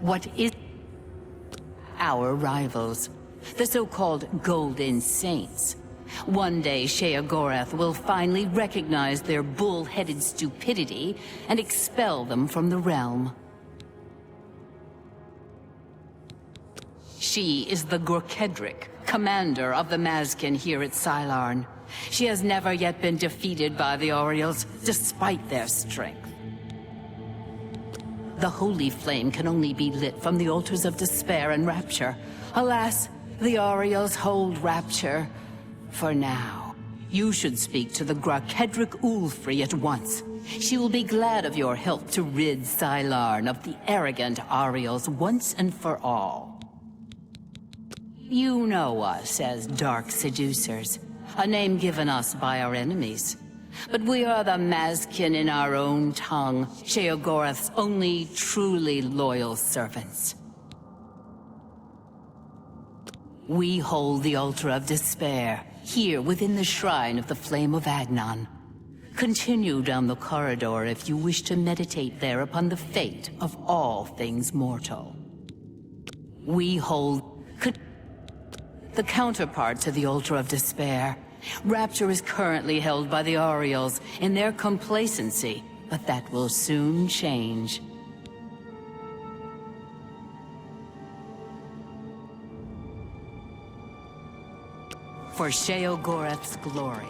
What is our rivals, the so-called Golden Saints? One day, Sheogorath will finally recognize their bull-headed stupidity and expel them from the realm. She is the Gorkedric, commander of the Mazkin here at Sylarn. She has never yet been defeated by the Auriels, despite their strength. The holy flame can only be lit from the altars of despair and rapture. Alas, the Auriels hold rapture for now. You should speak to the Gorkedric Ulfri at once. She will be glad of your help to rid Sylarn of the arrogant Auriels once and for all. You know us as Dark Seducers, a name given us by our enemies. But we are the Mazkin in our own tongue, Sheogorath's only truly loyal servants. We hold the Altar of Despair, here within the Shrine of the Flame of Agnon. Continue down the corridor if you wish to meditate there upon the fate of all things mortal. We hold the counterpart to the Altar of Despair. Rapture is currently held by the Auriels in their complacency, but that will soon change. For Sheogorath's glory.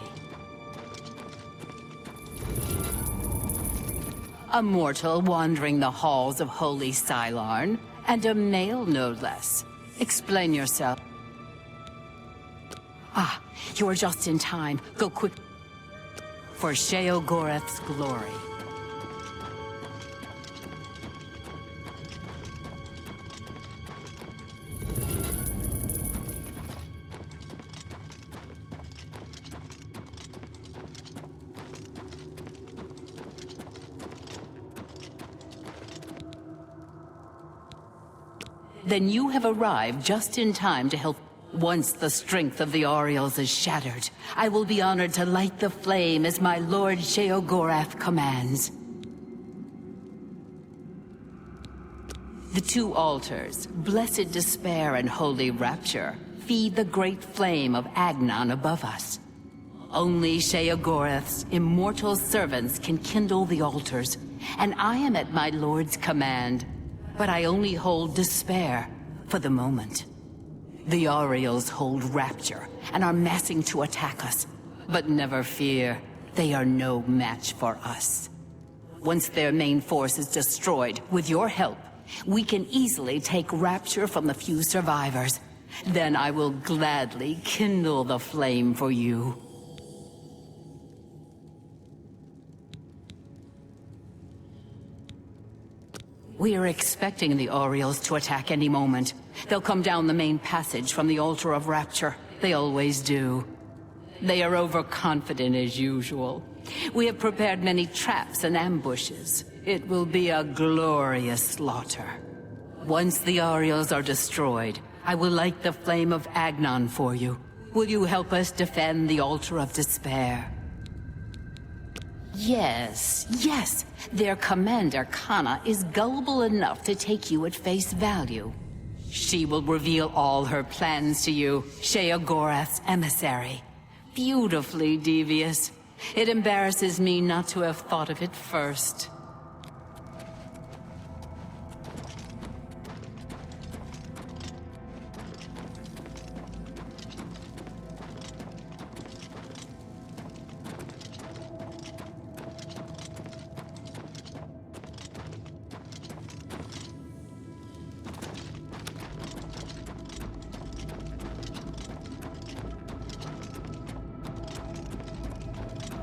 A mortal wandering the halls of Holy Sylarn, and a male no less. Explain yourself. Ah, you are just in time. Go quick. For Sheogorath's glory. Then you have arrived just in time to help. Once the strength of the Auriels is shattered, I will be honored to light the flame as my Lord Sheogorath commands. The two altars, Blessed Despair and Holy Rapture, feed the great flame of Agnon above us. Only Sheogorath's immortal servants can kindle the altars, and I am at my Lord's command. But I only hold Despair for the moment. The Auriels hold Rapture and are massing to attack us. But never fear, they are no match for us. Once their main force is destroyed, with your help, we can easily take Rapture from the few survivors. Then I will gladly kindle the flame for you. We are expecting the Auriels to attack any moment. They'll come down the main passage from the Altar of Rapture. They always do. They are overconfident as usual. We have prepared many traps and ambushes. It will be a glorious slaughter. Once the Auriels are destroyed, I will light the flame of Agnon for you. Will you help us defend the Altar of Despair? Yes, yes. Their commander, Kana, is gullible enough to take you at face value. She will reveal all her plans to you, Sheogorath's emissary. Beautifully devious. It embarrasses me not to have thought of it first.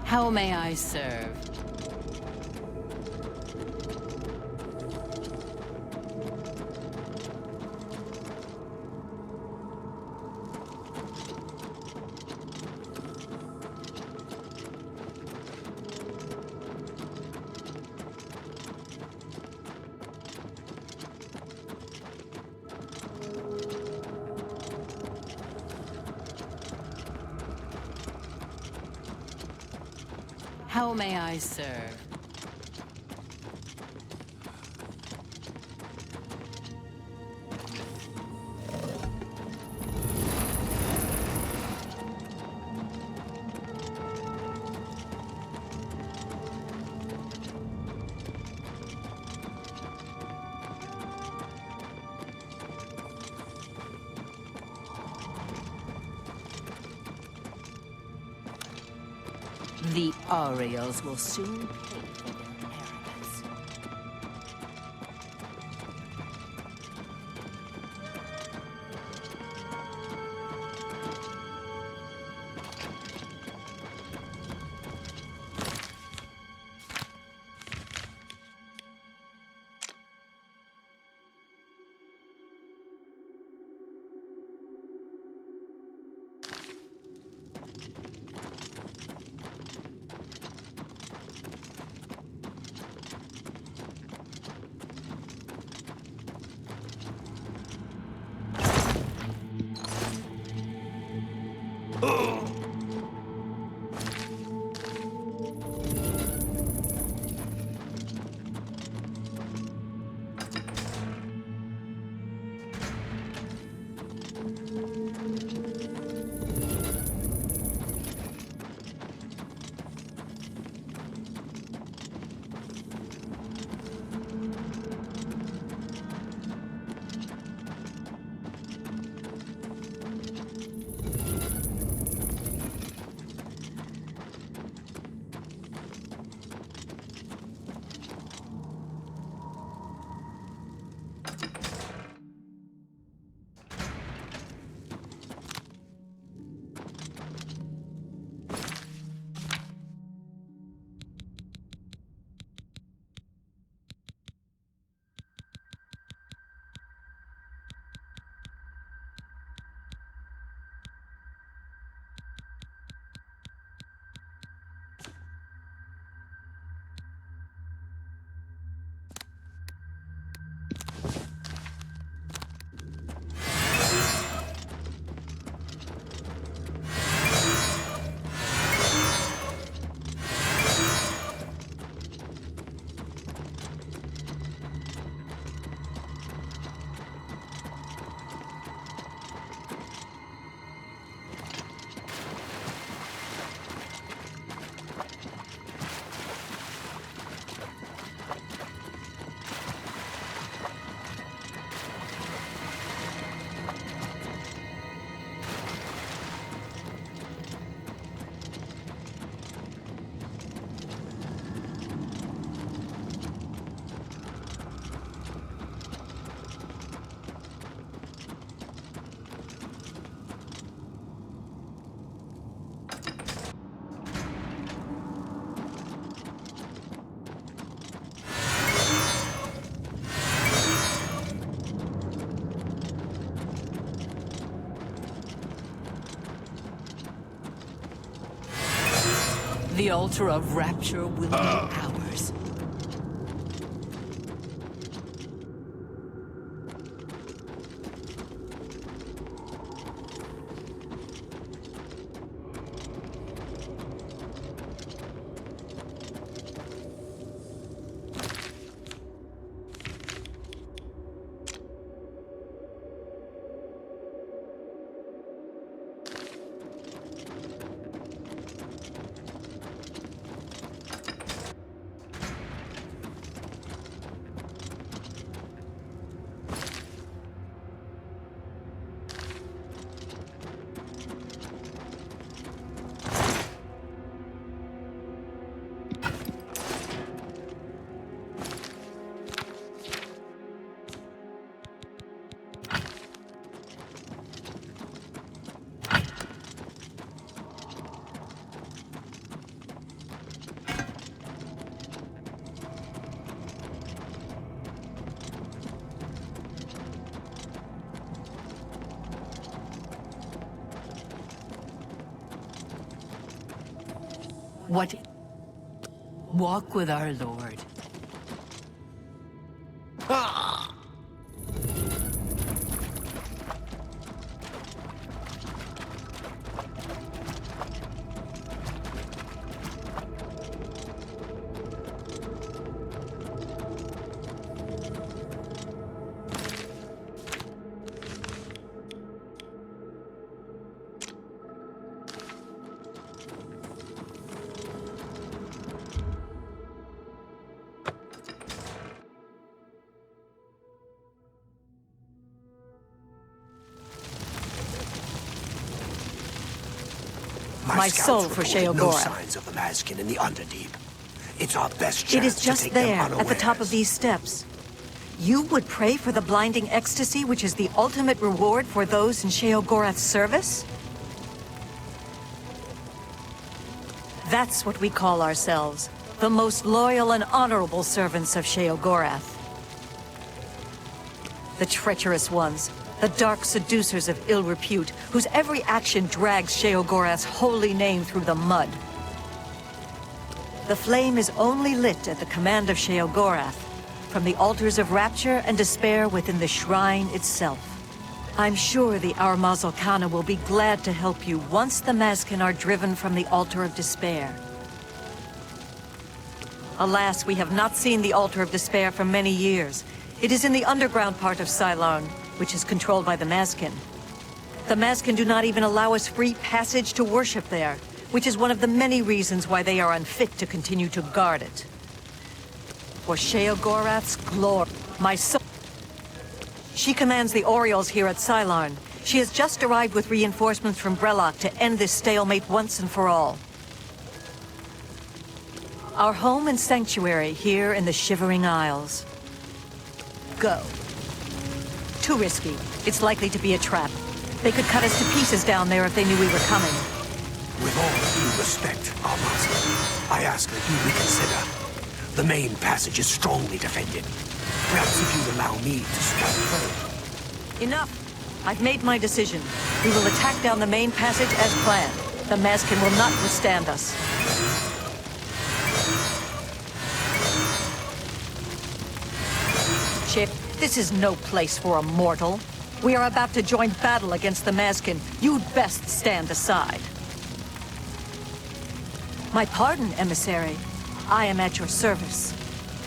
How may I serve? How may I serve? The Ariels will soon pay for their arrogance. The altar of rapture will be ours. What? Walk with our Lord. my soul for reported no Sheogorath. signs of the Mazkin in the Underdeep. It's our best chance It is to just take there, them at the top of unawares. these steps. You would pray for the blinding ecstasy, which is the ultimate reward for those in Sheogorath's service? That's what we call ourselves, the most loyal and honorable servants of Sheogorath. The treacherous ones, the dark seducers of ill repute, whose every action drags Sheogorath's holy name through the mud. The flame is only lit at the command of Sheogorath, from the altars of rapture and despair within the shrine itself. I'm sure the Armazalkana will be glad to help you once the Mazkin are driven from the altar of despair. Alas, we have not seen the altar of despair for many years. It is in the underground part of Cylon, which is controlled by the Mazkin. The Mazkin do not even allow us free passage to worship there, which is one of the many reasons why they are unfit to continue to guard it. For Sheogorath's glory, my soul. She commands the Orioles here at Cylon. She has just arrived with reinforcements from Brellock to end this stalemate once and for all. Our home and sanctuary here in the Shivering Isles. Go. Too risky. It's likely to be a trap. They could cut us to pieces down there if they knew we were coming. With all due respect, our master, I ask that you reconsider. The main passage is strongly defended. Perhaps if you'd allow me to strike first. Enough. I've made my decision. We will attack down the main passage as planned. The Mazkin will not withstand us. Chip, this is no place for a mortal. We are about to join battle against the Mazkin. You'd best stand aside. My pardon, emissary. I am at your service.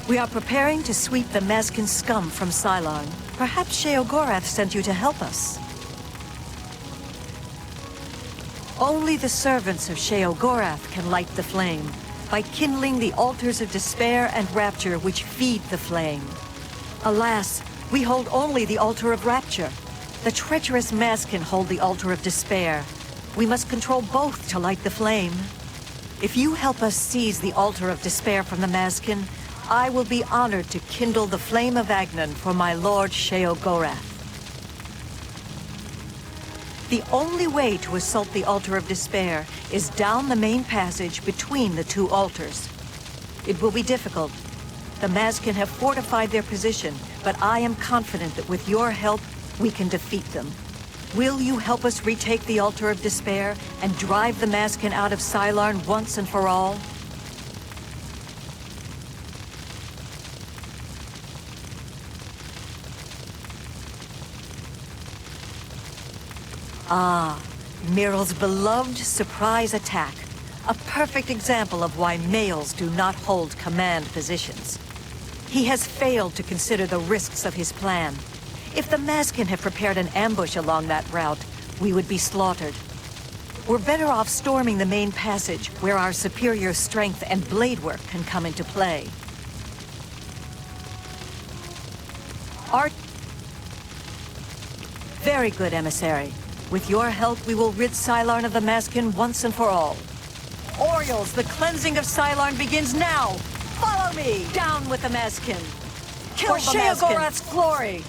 We are preparing to sweep the Mazkin scum from Cylon. Perhaps Sheogorath sent you to help us. Only the servants of Sheogorath can light the flame, by kindling the altars of despair and rapture which feed the flame. Alas, we hold only the altar of rapture. The treacherous Mazkin hold the altar of despair. We must control both to light the flame. If you help us seize the altar of despair from the Mazkin, I will be honored to kindle the flame of Agnan for my lord Sheogorath. The only way to assault the altar of despair is down the main passage between the two altars. It will be difficult. The Mazkin have fortified their position, but I am confident that with your help, we can defeat them. Will you help us retake the altar of despair and drive the Mazkin out of Cylon once and for all? Ah, Miral's beloved surprise attack. A perfect example of why males do not hold command positions. He has failed to consider the risks of his plan. If the Mazkin had prepared an ambush along that route, we would be slaughtered. We're better off storming the main passage, where our superior strength and blade work can come into play. Very good, emissary. With your help, we will rid Cylon of the Mazkin once and for all. Orioles, the cleansing of Cylon begins now! Follow me! Down with the Mazkin! Kill the Mazkin! For Sheogorath's glory!